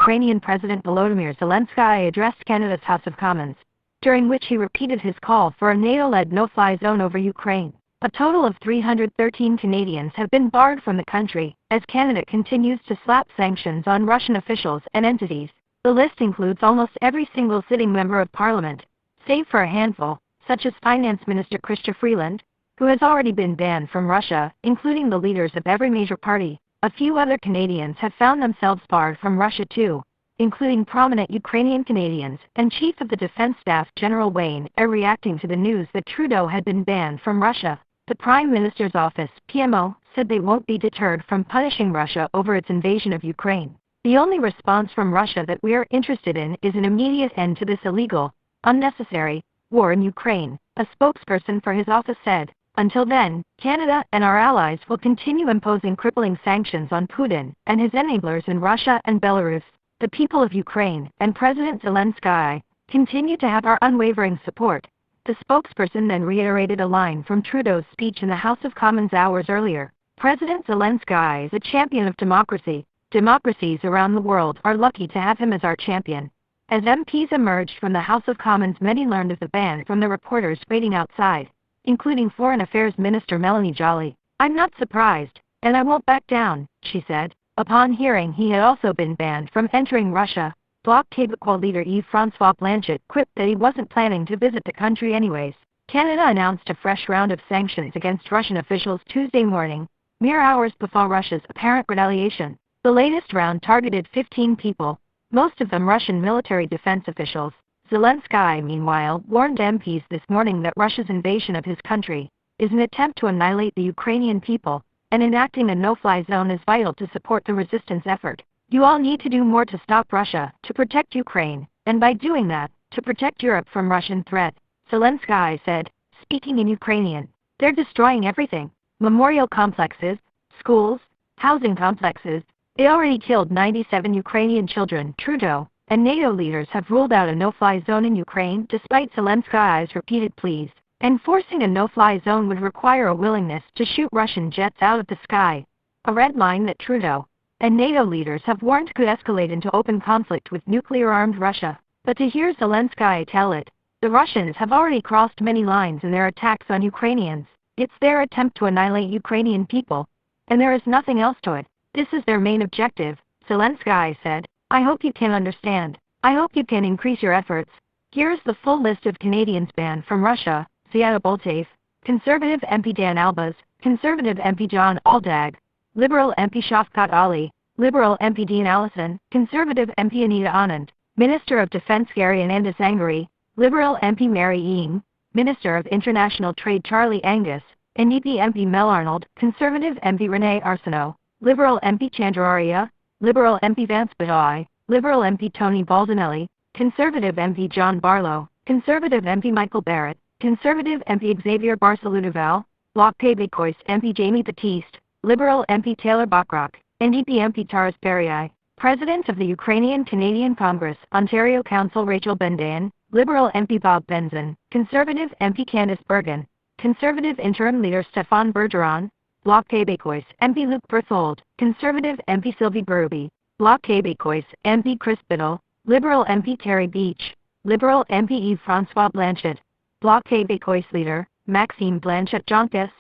Ukrainian President Volodymyr Zelensky addressed Canada's House of Commons, during which he repeated his call for a NATO-led no-fly zone over Ukraine. A total of 313 Canadians have been barred from the country, as Canada continues to slap sanctions on Russian officials and entities. The list includes almost every single sitting member of Parliament, save for a handful, such as Finance Minister Chrystia Freeland, who has already been banned from Russia, including the leaders of every major party. A few other Canadians have found themselves barred from Russia too, including prominent Ukrainian Canadians, and Chief of the Defense Staff General Wayne are reacting to the news that Trudeau had been banned from Russia. The Prime Minister's office, PMO, said they won't be deterred from punishing Russia over its invasion of Ukraine. The only response from Russia that we are interested in is an immediate end to this illegal, unnecessary, war in Ukraine, a spokesperson for his office said. Until then, Canada and our allies will continue imposing crippling sanctions on Putin and his enablers in Russia and Belarus. The people of Ukraine and President Zelensky continue to have our unwavering support. The spokesperson then reiterated a line from Trudeau's speech in the House of Commons hours earlier. President Zelensky is a champion of democracy. Democracies around the world are lucky to have him as our champion. As MPs emerged from the House of Commons, many learned of the ban from the reporters waiting outside, including Foreign Affairs Minister Melanie Joly. "I'm not surprised, and I won't back down," she said. Upon hearing he had also been banned from entering Russia, Bloc Québécois leader Yves-François Blanchet quipped that he wasn't planning to visit the country anyways. Canada announced a fresh round of sanctions against Russian officials Tuesday morning, mere hours before Russia's apparent retaliation. The latest round targeted 15 people, most of them Russian military defense officials. Zelensky, meanwhile, warned MPs this morning that Russia's invasion of his country is an attempt to annihilate the Ukrainian people, and enacting a no-fly zone is vital to support the resistance effort. "You all need to do more to stop Russia, to protect Ukraine, and by doing that, to protect Europe from Russian threat," Zelensky said, speaking in Ukrainian. "They're destroying everything. Memorial complexes, schools, housing complexes. They already killed 97 Ukrainian children." Trudeau and NATO leaders have ruled out a no-fly zone in Ukraine despite Zelensky's repeated pleas. Enforcing a no-fly zone would require a willingness to shoot Russian jets out of the sky, a red line that Trudeau and NATO leaders have warned could escalate into open conflict with nuclear-armed Russia. But to hear Zelensky tell it, the Russians have already crossed many lines in their attacks on Ukrainians. It's their attempt to annihilate Ukrainian people, and there is nothing else to it. This is their main objective, Zelensky said. "I hope you can understand. I hope you can increase your efforts." Here's the full list of Canadians banned from Russia. Ziada Boltaev, Conservative MP Dan Albaz, Conservative MP John Aldag, Liberal MP Shafkat Ali, Liberal MP Dean Allison, Conservative MP Anita Anand, Minister of Defence Gary Anandis Angari, Liberal MP Mary Eam, Minister of International Trade Charlie Angus, NDP MP Mel Arnold, Conservative MP Renee Arsenault, Liberal MP Chandra Arya, Liberal MP Vance Bidoi, Liberal MP Tony Baldinelli, Conservative MP John Barlow, Conservative MP Michael Barrett, Conservative MP Xavier Barcelona-Val, Bloc Québécois MP Jamie Baptiste, Liberal MP Taylor Bachrock, NDP MP Taras Perrier, President of the Ukrainian-Canadian Congress, Ontario Council Rachel Bendayan, Liberal MP Bob Benzin, Conservative MP Candice Bergen, Conservative Interim Leader Stéphane Bergeron, Bloc Québécois MP Luc Berthold, Conservative MP Sylvie Berube, Bloc Québécois MP Chris Biddle, Liberal MP Terry Beach, Liberal MP Yves-François Blanchet, Bloc Québécois Leader, Maxime Blanchet-Joncas,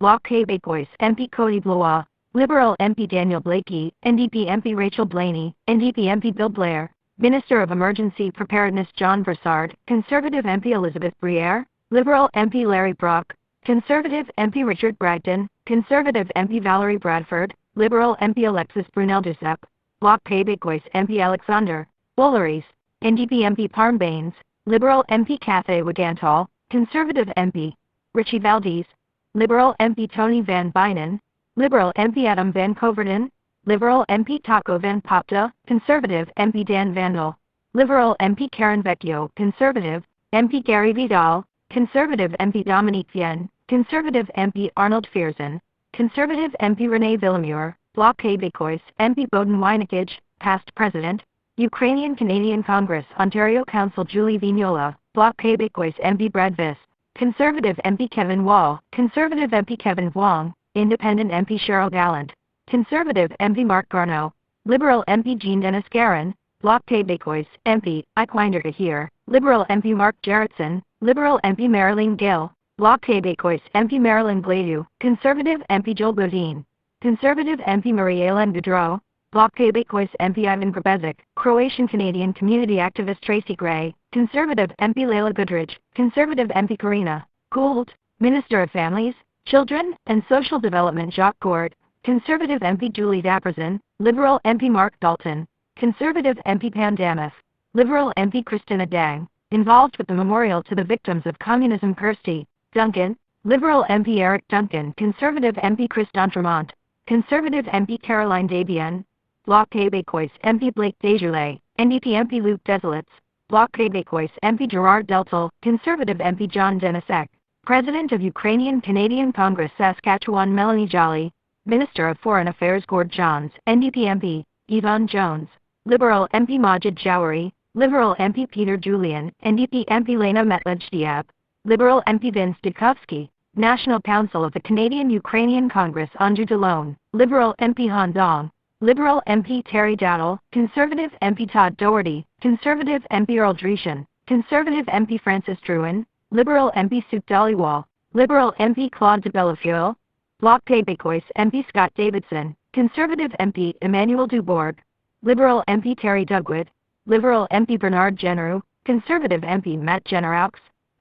Bloc Québécois MP Cody Blois, Liberal MP Daniel Blakey, NDP MP Rachel Blaney, NDP MP Bill Blair, Minister of Emergency Preparedness John Brassard, Conservative MP Elizabeth Briere, Liberal MP Larry Brock, Conservative MP Richard Bragdon, Conservative MP Valerie Bradford, Liberal MP Alexis Brunel-Duceppe, Bloc Québécois MP Alexander Wooleries, NDP MP Parm Baines, Liberal MP Cathay Wigantal, Conservative MP Richie Valdez, Liberal MP Tony Van Bynen, Liberal MP Adam Van Coverden, Liberal MP Taco Van Popta, Conservative MP Dan Vandal, Liberal MP Karen Vecchio, Conservative MP Gary Vidal, Conservative MP Dominique Vienne, Conservative MP Arnold Fierzen, Conservative MP Renee Villemure, Bloc Québécois MP Boden Wynekage, past President, Ukrainian-Canadian Congress Ontario Council Julie Vignola, Bloc Québécois MP Brad Viss, Conservative MP Kevin Wall, Conservative MP Kevin Wong, Independent MP Cheryl Gallant, Conservative MP Mark Garneau, Liberal MP Jean Dennis Guerin, Bloc Québécois MP Ike Winder Kahir, Liberal MP Mark Gerritsen, Liberal MP Marilyn Gill, Bloc Québécois MP Marilyn Gladu, Conservative MP Joel Godin, Conservative MP Marie-Hélène Gaudreau, Bloc Québécois MP Ivan Grabezic, Croatian-Canadian community activist Tracy Gray, Conservative MP Leila Goodridge, Conservative MP Karina Gould, Minister of Families, Children and Social Development Jacques Gourde, Conservative MP Julie Dapperzin, Liberal MP Mark Dalton, Conservative MP Pam Damith, Liberal MP Christina Dang, involved with the memorial to the victims of communism Kirsty Duncan, Liberal MP Eric Duncan, Conservative MP Chris D'Entremont, Conservative MP Caroline Desbiens, Bloc Québécois MP Blake Desjoulet, NDP MP Luc Desilets, Bloc Québécois MP Gerard Deltel, Conservative MP John Denisek, President of Ukrainian-Canadian Congress Saskatchewan Melanie Joly, Minister of Foreign Affairs Gord Johns, NDP MP Yvonne Jones, Liberal MP Majid Jowhary, Liberal MP Peter Julian, NDP MP Lena Metlej-Diab, Liberal MP Vince Dudkovsky, National Council of the Canadian-Ukrainian Congress Andrew Delone, Liberal MP Han Dong, Liberal MP Terry Dowdle, Conservative MP Todd Doherty, Conservative MP Earl Dreeshen, Conservative MP Francis Drouin, Liberal MP Sue Dhaliwal, Liberal MP Claude de Bellefeuille, Bloc Québécois MP Scott Davidson, Conservative MP Emmanuel Dubourg, Liberal MP Terry Dugwood, Liberal MP Bernard Genereux, Conservative MP Matt Generaux,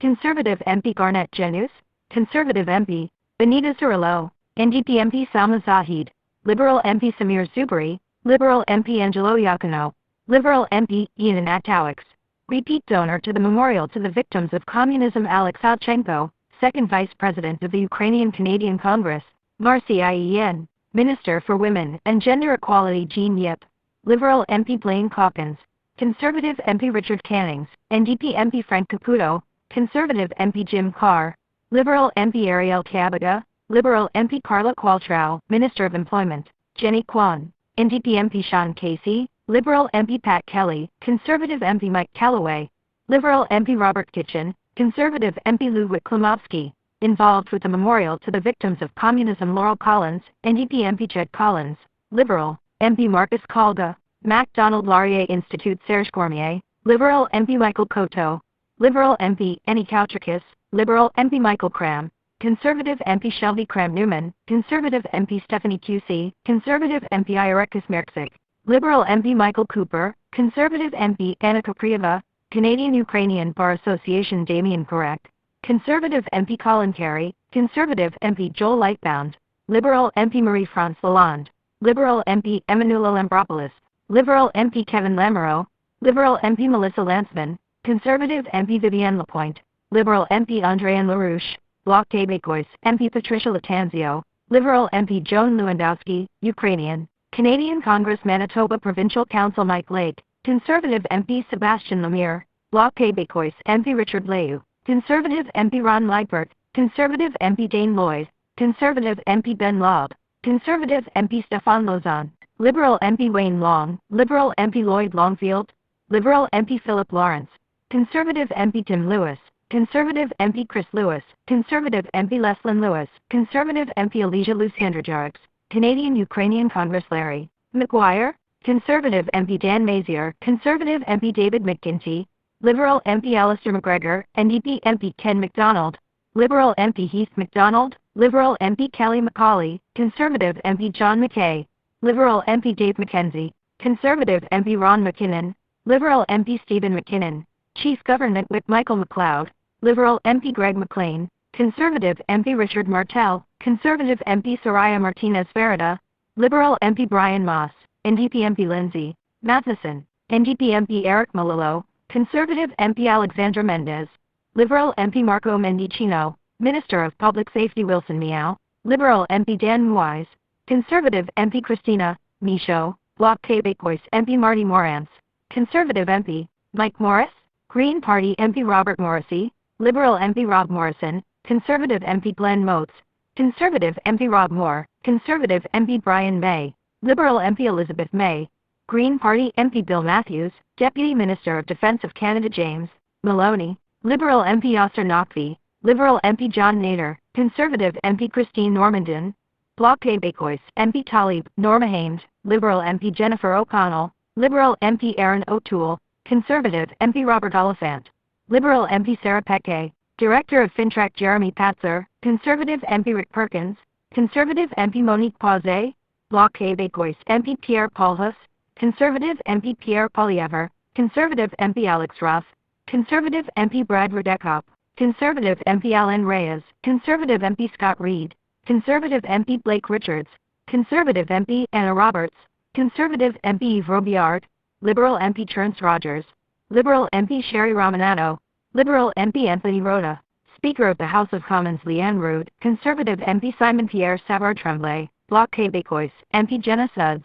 Conservative MP Garnett Genus, Conservative MP Benita Cirillo, NDP MP Salma Zahid, Liberal MP Samir Zuberi, Liberal MP Angelo Iacono, Liberal MP Ian Atowix. Repeat donor to the memorial to the victims of communism Alex Alchenko, Second Vice President of the Ukrainian-Canadian Congress, Marcy Ien, Minister for Women and Gender Equality Jean Yip, Liberal MP Blaine Calkins, Conservative MP Richard Cannings, NDP MP Frank Caputo, Conservative MP Jim Carr, Liberal MP Ariel Kabaga, Liberal MP Carla Qualtrough, Minister of Employment, Jenny Kwan, NDP MP Sean Casey, Liberal MP Pat Kelly, Conservative MP Mike Callaway, Liberal MP Robert Kitchen, Conservative MP Ludwig Klimowski, involved with the memorial to the victims of communism Laurel Collins, NDP MP Jed Collins, Liberal MP Marcus Kalga, MacDonald Laurier Institute Serge Cormier, Liberal MP Michael Coteau, Liberal MP Annie Kautrikis, Liberal MP Michael Cram, Conservative MP Shelby Cram-Newman, Conservative MP Stephanie QC, Conservative MP Irekus Merksik, Liberal MP Michael Cooper, Conservative MP Anna Koprieva, Canadian-Ukrainian Bar Association Damien Korek, Conservative MP Colin Carey, Conservative MP Joel Lightbound, Liberal MP Marie-France Lalonde, Liberal MP Emmanuel Lambropoulos, Liberal MP Kevin Lamoureux, Liberal MP Melissa Lanceman, Conservative MP Vivienne Lapointe, Liberal MP Andréane LaRouche, Bloc Québécois MP Patricia Latanzio, Liberal MP Joan Lewandowski, Ukrainian, Canadian Congress Manitoba Provincial Council Mike Lake, Conservative MP Sebastian Lemire, Bloc Québécois MP Richard Lew, Conservative MP Ron Leibert, Conservative MP Dane Lloyd, Conservative MP Ben Lobb, Conservative MP Stéphane Lauzon, Liberal MP Wayne Long, Liberal MP Lloyd Longfield, Liberal MP Philip Lawrence, Conservative MP Tim Lewis, Conservative MP Chris Lewis, Conservative MP Leslyn Lewis, Conservative MP Elijah Luciandrajarks, Canadian-Ukrainian Congress Larry McGuire, Conservative MP Dan Mazier, Conservative MP David McGuinty, Liberal MP Alistair McGregor, NDP MP Ken MacDonald, Liberal MP Heath MacDonald, Liberal MP Kelly McCauley, Conservative MP John McKay, Liberal MP Dave McKenzie, Conservative MP Ron McKinnon, Liberal MP Stephen McKinnon, Chief Government Whip Michael McLeod, Liberal MP Greg McLean, Conservative MP Richard Martel, Conservative MP Soraya Martinez Verida, Liberal MP Brian Moss, NDP MP Lindsay Matheson, NDP MP Eric Malillo, Conservative MP Alexandra Mendez, Liberal MP Marco Mendicino, Minister of Public Safety Wilson Meow, Liberal MP Dan Muise, Conservative MP Christina Michaud, Bloc Québécois MP Marty Morantz, Conservative MP Mike Morris, Green Party MP Robert Morrissey, Liberal MP Rob Morrison, Conservative MP Glenn Motes, Conservative MP Rob Moore, Conservative MP Brian May, Liberal MP Elizabeth May, Green Party MP Bill Matthews, Deputy Minister of Defence of Canada James Maloney, Liberal MP Yasser Naqvi, Liberal MP John Nader, Conservative MP Christine Normandin, Bloc Québécois MP Talib Norma Hames, Liberal MP Jennifer O'Connell, Liberal MP Aaron O'Toole, Conservative MP Robert Oliphant, Liberal MP Sarah Peque, Director of FinTrack Jeremy Patzer, Conservative MP Rick Perkins, Conservative MP Monique Poise, Bloc Québécois MP Pierre Paulhus, Conservative MP Pierre Poilievre, Conservative MP Alex Ruff, Conservative MP Brad Radekop, Conservative MP Alan Reyes, Conservative MP Scott Reed, Conservative MP Blake Richards, Conservative MP Anna Roberts, Conservative MP Yves Robillard, Liberal MP Trent Rogers, Liberal MP Sherry Ramanano, Liberal MP Anthony Rota, Speaker of the House of Commons Leanne Rood, Conservative MP Simon Pierre Savard Tremblay, Bloc Québécois MP Jenna Sudds,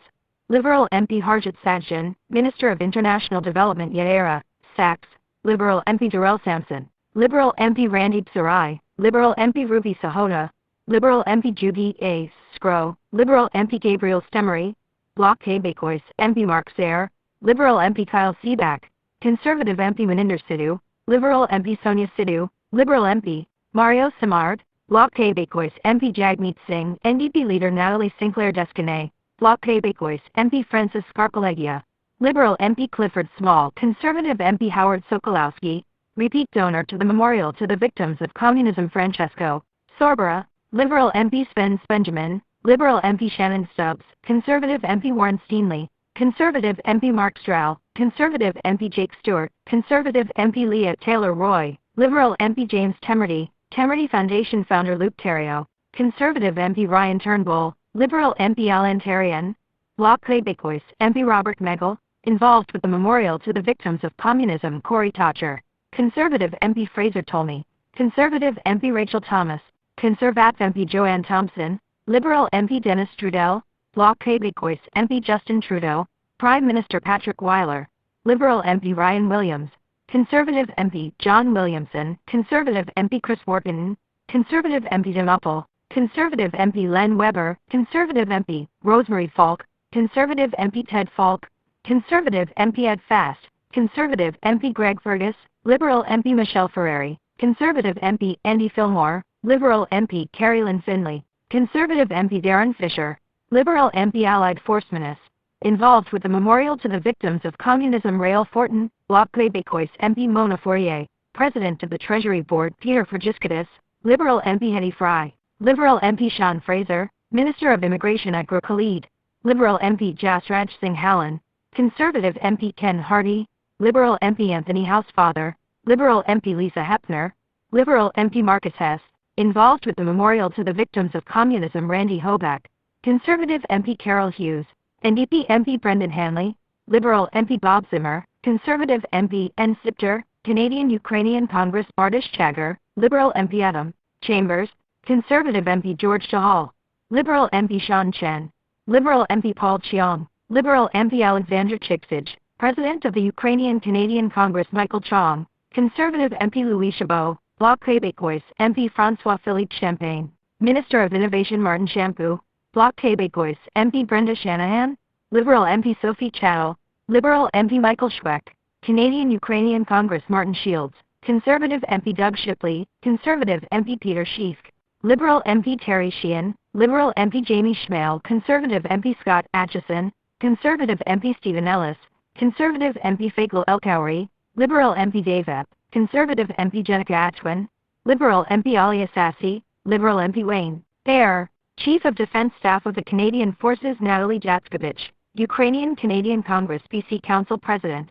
Liberal MP Harjit Sajjan, Minister of International Development Yaira, Sachs, Liberal MP Darrell Sampson, Liberal MP Randeep Sarai, Liberal MP Ruby Sahota, Liberal MP Judy A. Scrow, Liberal MP Gabriel Stemery, Bloc Québécois MP Mark Sayre, Liberal MP Kyle Seaback, Conservative MP Maninder Sidhu, Liberal MP Sonia Sidhu, Liberal MP Mario Samard, Bloc Québécois MP Jagmeet Singh, NDP leader Natalie Sinclair Descanay, Bloc Québécois MP Francis Scarpalegia, Liberal MP Clifford Small, Conservative MP Howard Sokolowski, repeat donor to the Memorial to the Victims of Communism Francesco Sorbara, Liberal MP Sven Benjamin, Liberal MP Shannon Stubbs, Conservative MP Warren Steenley, Conservative MP Mark Stroud, Conservative MP Jake Stewart, Conservative MP Leah Taylor-Roy, Liberal MP James Temerty, Temerty Foundation founder Luke Theriault, Conservative MP Ryan Turnbull, Liberal MP Alan Therrien, Bloc Québécois MP Robert Megel, involved with the Memorial to the Victims of Communism Corey Tocher, Conservative MP Fraser Tolmie, Conservative MP Rachel Thomas, Conservative MP Joanne Thompson, Liberal MP Dennis Trudel, Bloc Québécois MP Justin Trudeau, Prime Minister Patrick Weiler, Liberal MP Ryan Williams, Conservative MP John Williamson, Conservative MP Chris Warburton, Conservative MP Tim Uppal, Conservative MP Len Weber, Conservative MP Rosemary Falk, Conservative MP Ted Falk, Conservative MP Ed Fast, Conservative MP Greg Fergus, Liberal MP Michelle Ferreri, Conservative MP Andy Fillmore, Liberal MP Carrie Lynn Finley, Conservative MP Darren Fisher, Liberal MP Allied Forcemenace, involved with the Memorial to the Victims of Communism Rael Fortin, Bloc Québécois MP Mona Fourier, President of the Treasury Board Peter Fragiskidis, Liberal MP Hetty Fry, Liberal MP Sean Fraser, Minister of Immigration Agra Khalid, Liberal MP Jasraj Singh Hallan, Conservative MP Ken Hardy, Liberal MP Anthony Housefather, Liberal MP Lisa Hepner, Liberal MP Marcus Hess, involved with the Memorial to the Victims of Communism Randy Hoback, Conservative MP Carol Hughes, NDP MP Brendan Hanley, Liberal MP Bob Zimmer, Conservative MP N. Sipter, Canadian-Ukrainian Congress Bardish Chagger, Liberal MP Adam Chambers, Conservative MP George Chahal, Liberal MP Sean Chen, Liberal MP Paul Cheong, Liberal MP Alexander Chiksij, President of the Ukrainian-Canadian Congress Michael Chong, Conservative MP Louis Chabot, Bloc Québécois MP François-Philippe Champagne, Minister of Innovation Martin Shampoo, Bloc Québécois MP Brenda Shanahan, Liberal MP Sophie Chattel, Liberal MP Michael Schweck, Canadian-Ukrainian Congress Martin Shields, Conservative MP Doug Shipley, Conservative MP Peter Schiff, Liberal MP Terry Sheehan, Liberal MP Jamie Schmale, Conservative MP Scott Atchison, Conservative MP Stephen Ellis, Conservative MP Faisal El-Khoury, Liberal MP Dave Epp, Conservative MP Jenica Atwin, Liberal MP Ali Assassi, Liberal MP Wayne Bear, Chief of Defence Staff of the Canadian Forces Natalie Jatskovich, Ukrainian-Canadian Congress BC Council President,